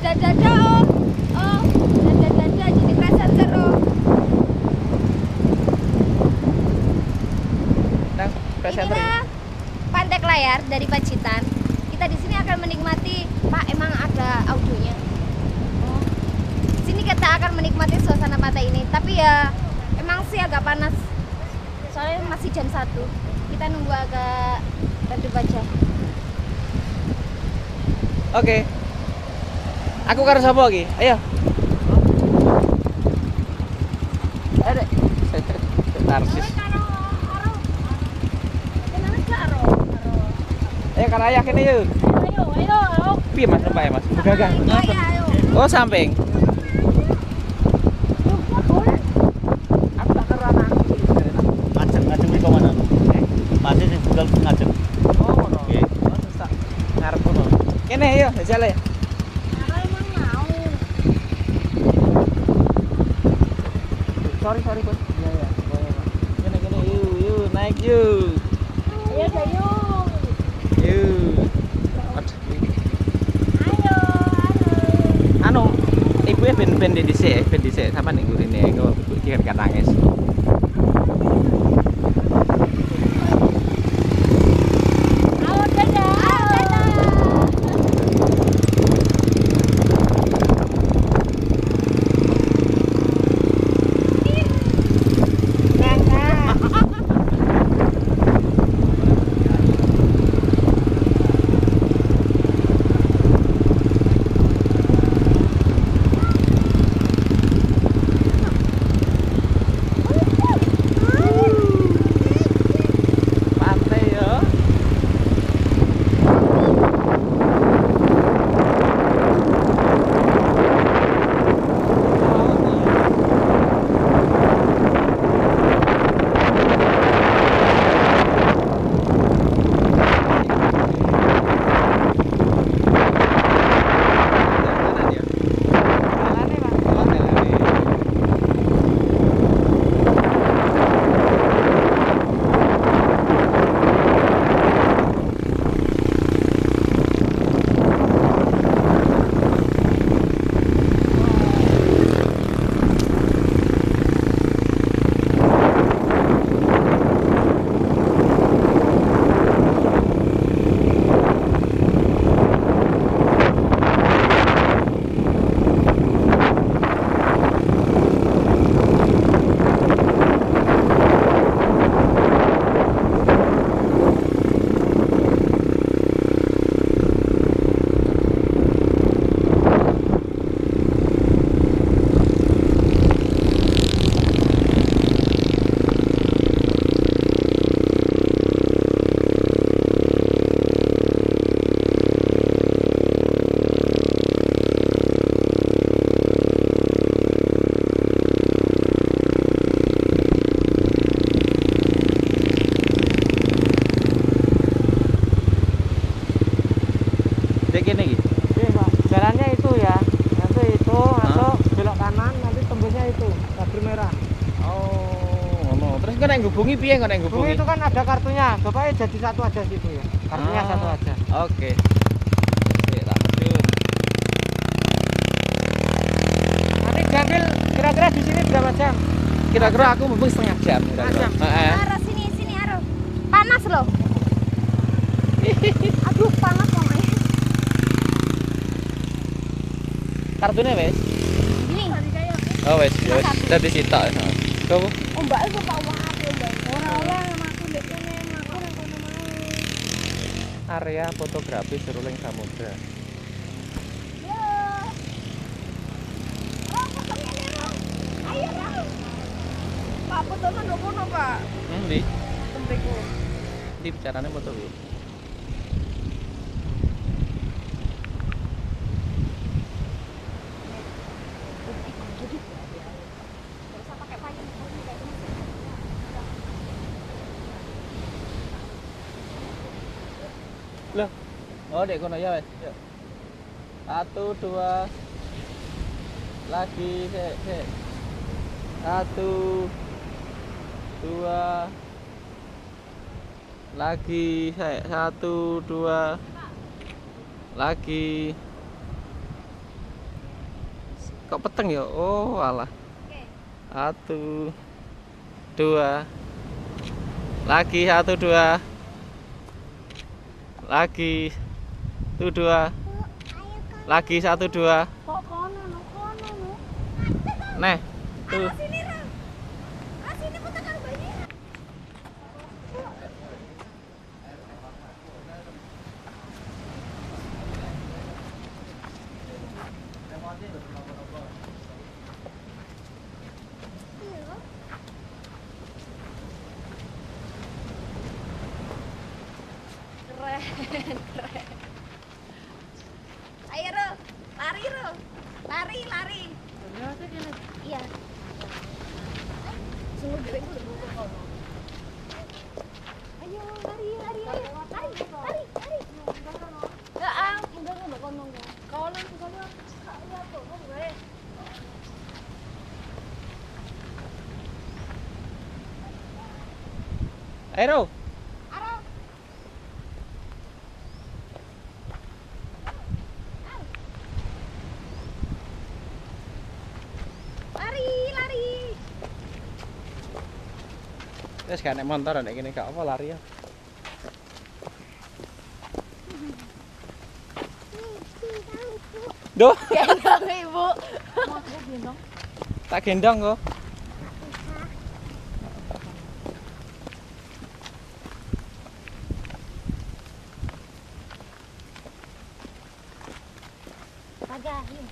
dada oh. Oh, dada jadi kerasa seru. Nang presenter. Inilah Pantai Layar dari Pacitan. Kita di sini akan menikmati, Pak, emang ada audionya. Oh. Di sini kita akan menikmati suasana pantai ini. Tapi ya emang sih agak panas. Soalnya masih jam 1. Kita nunggu agak redup aja. Oke. Aku karo sapa iki? Ayo. Ayo, Dek. Narsis. Ayo karo ayah kene yuk. Ayo. Piye Mas numpak ya Mas? Gagah. Ayo. Oh, samping. Aku tak karo anakku. Ngajeng mriko mana? Masih sing budal ngajeng. Oh, ngono. Nggih. Oh, terus tak ngarep kono. Kene yo, jajal ya. Sorry Bos. Iya ya. Kene yuk, naik yuk. Ayo. Yuk. Ayo. Anu, ibu ben dhisik sampe ning ngurine engko iki kan nangis. Dek kene iki. Iya, Pak. Jalannya itu ya. Nanti itu masuk belok kanan, nanti tembusnya itu lampu merah. Oh, ngono. Terus kok nek ngubungi piye kok nek Bumi ngubungi? itu kan ada kartunya. Bapaknya jadi satu aja situ ya. Kartunya satu aja. Oke. Oke, tak medun. Nanti diambil kira-kira di sini berapa jam? Kira-kira aku mumpung setengah jam kira-kira. Setengah jam. Heeh. Aro sini Aro. Panas loh. Aduh, panas mamanya. Kartunya wes. Ini. Oh wes, ya wes. Dadi sitok. Kau Mbak itu Pak Wahab Mbak. Ora aku ndek kene aku nang kono mae. area fotografi seruling samudra. Yo. Foto ngene, Ro. Ayo, Ro. Pak fotonya ndok kono, Pak. Di Tempeku. di bicarane foto kuwi. Loh. Oh, dek kono ya wes. Yuk. 1 2 lagi sik. 1 2 lagi sik. 1 2 lagi kok peteng ya? Oh, alah. Oke. 1 2 lagi 1 2 lagi 1 2 lagi 1 2 Kok kono no. Neh tuh Sini Ra. Sini ku tekan banyak. Keren. Ayo Ro, lari Ro. Lari. Iya. Sungguh gue dulu kono. Ayo lari. Ya enggak kono. Kono. Ya tuh, gue. Ayo Aro. Lari. wis gak nek motor nek kene gak apa lari ya. Duh, Gendong Ibu. tak gendong kok. Pagahin.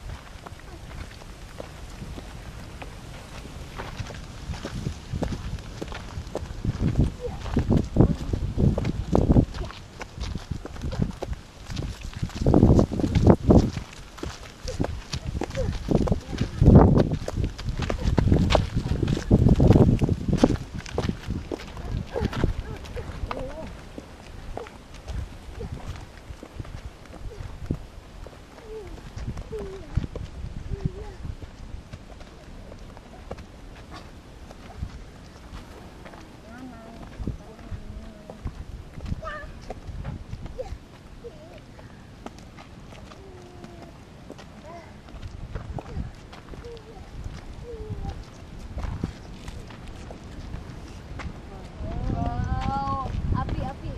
Wow, api.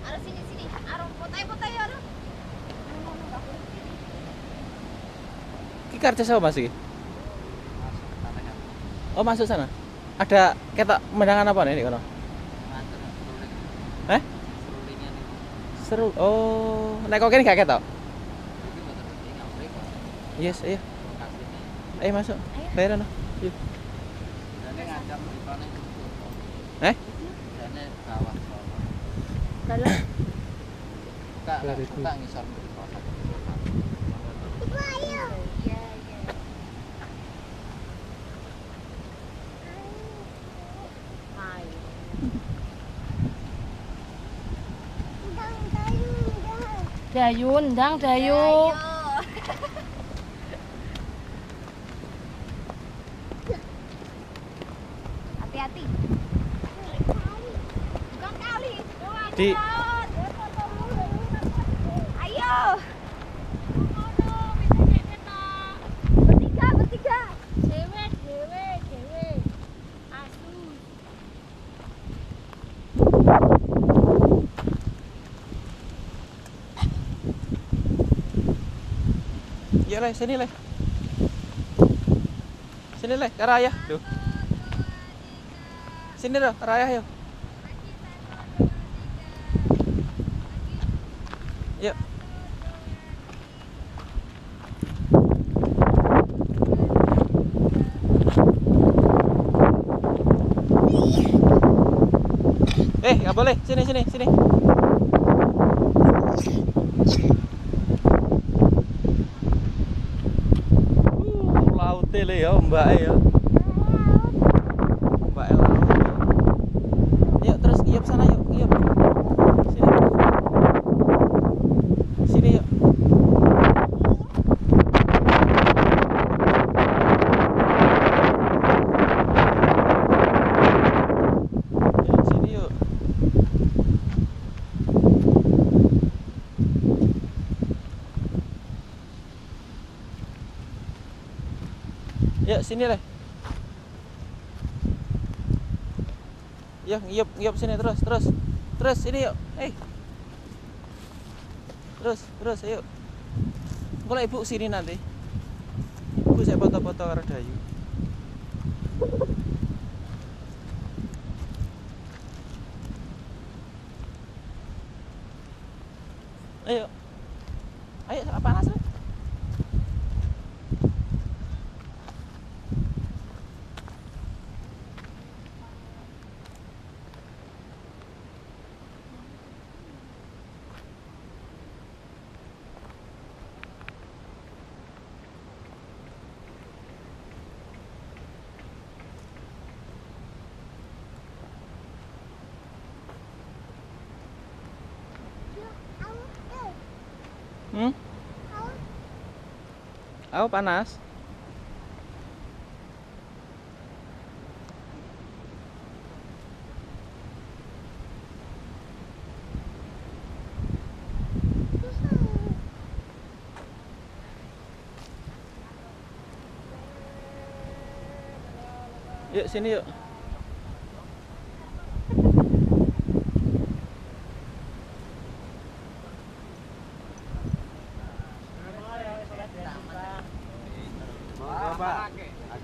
Aro sini. Aro foto ya Aro. Ki karcis apa Mas iki? Oh, masuk sana. Ada ketok mendangan apa nih di kono? Seru. Oh, nek kok kene gak ketok? Yes, ayo. Ayo masuk. Bayar no. Yuk. Eh? Dalam. Iya. Hai. Dayun, ndang dayu. Ayo. Hati-hati. Bukan kali. Di Ayo. Bertiga. Dewe. Asu. ya le, sini le. Sini le, ke arah ayah. Duh. Sini loh, ke arah ayah yuk. Yuk. Nggak boleh. Sini. le ya mbake ya. Mbake laut. Yuk terus iyup sana yuk, iyup. Sini. Sini yuk. Yuk sini yuk. Yuk sini deh. Yuk, ngiyup sini terus. Terus sini yuk. Terus ayo. Kalau ibu sini nanti. Ibu saya foto-foto karo Dayu. Ayo. Ayo panas lah. Oh panas. Yuk sini yuk.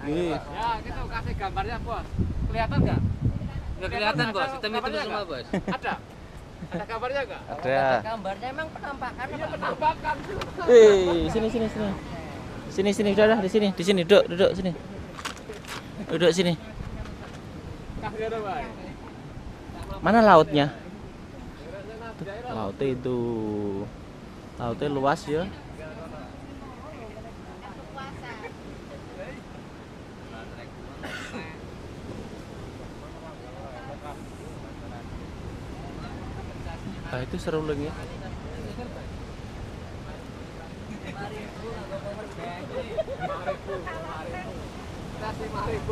Ya, gitu kasih gambarnya, Bos. Kelihatan nggak? Nggak kelihatan, Bos. Hitam-hitam semua, Bos. Ada? Ada gambarnya nggak? Ada. Gambarnya emang penampakan. Iya, penampakan. Sini udah di sini duduk sini. Duduk sini. Kasih ada, Pak. Mana lautnya? Tuh, lautnya itu. Lautnya luas ya. Nah, itu serulingnya. Kasih 5.000.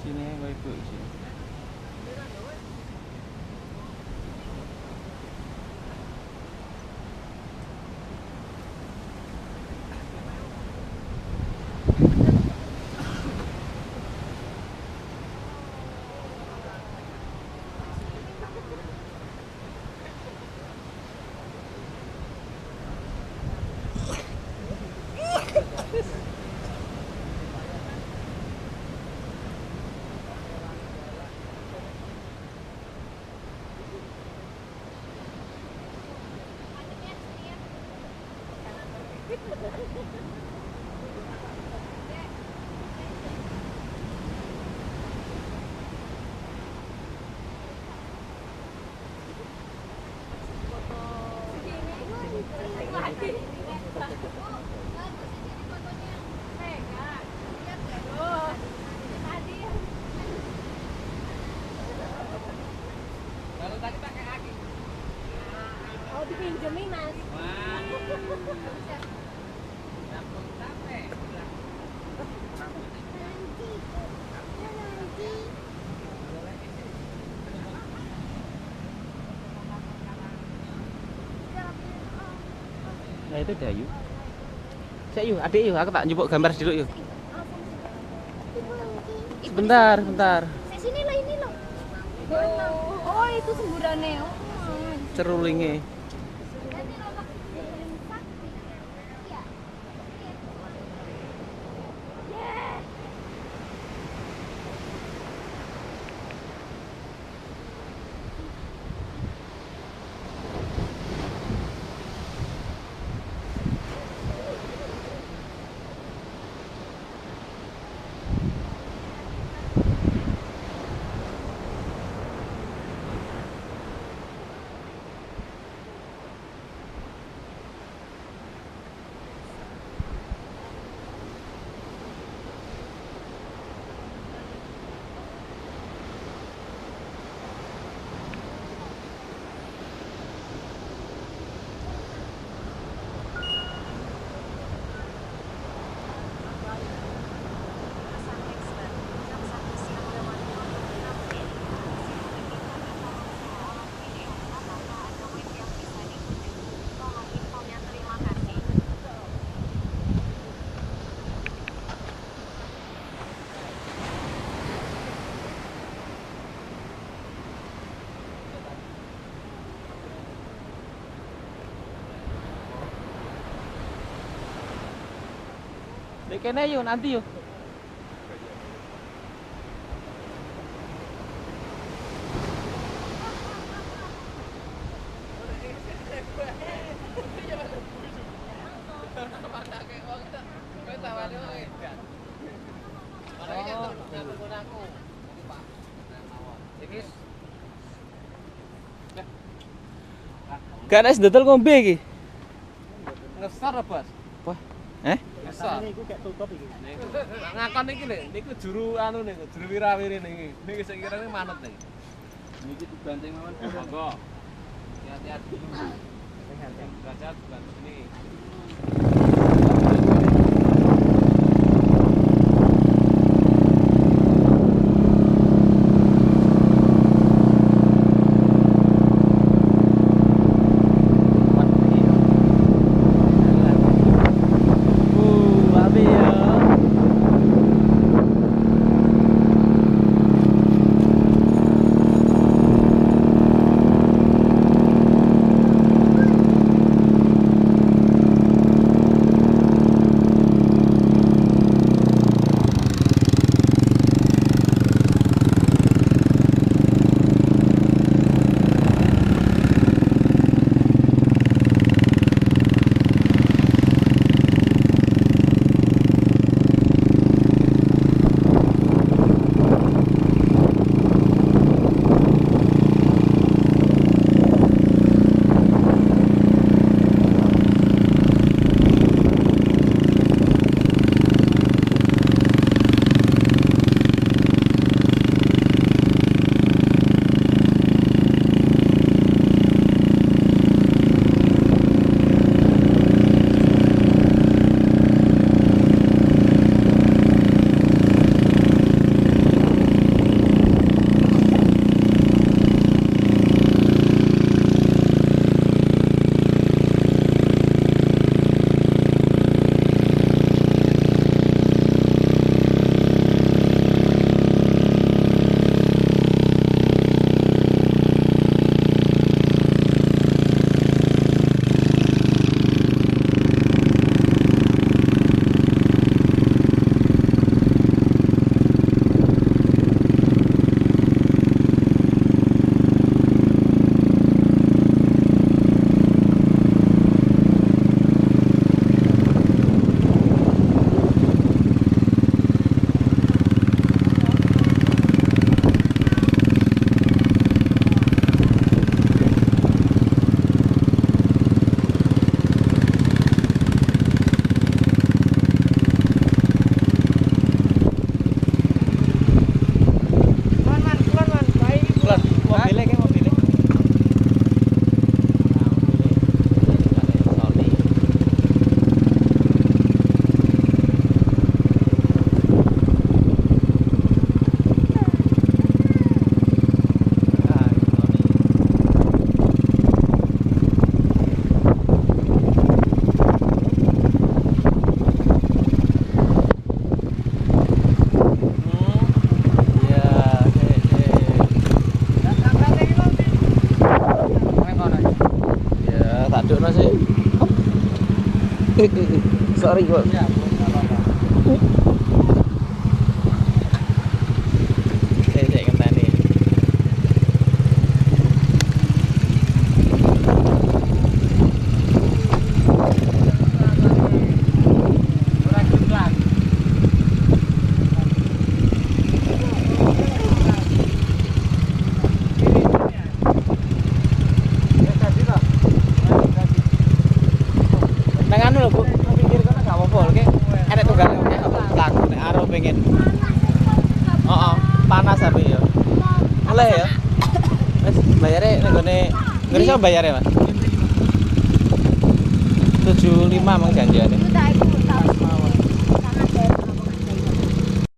Sini ya, ibu sini. Oh, dipinjemin, Mas. Nah itu Dayu. Saya yuk, adik yuk, aku tak njupuk gambar dulu yuk. Sebentar. Sini lah ini loh. Oh, itu semburannya. Oh. Cerulingnya. kene yuk nanti yuk. Gak ada sedotel ngombe iki. Ngesar apa, Bos? Wah, Ngesar. Ini aku kayak tutup ini. Ngakon iki lho, niku juru anu niku, juru wirawiri niki. Niki sing kirane manut niki. Niki dibanting mawon. Monggo. Hati-hati. Derajat bantu sini. api ya. Sorry kok. Saya ngenteni. Nang anu lho, Bu. Pinggir kono gak apa-apa lho, enek tunggale oke laku nek arep pengen. Heeh, panas tapi ya. Oleh ya. Wis bayare nek gone ngene iso bayare, Mas. 75 mang janjiane. Itu tak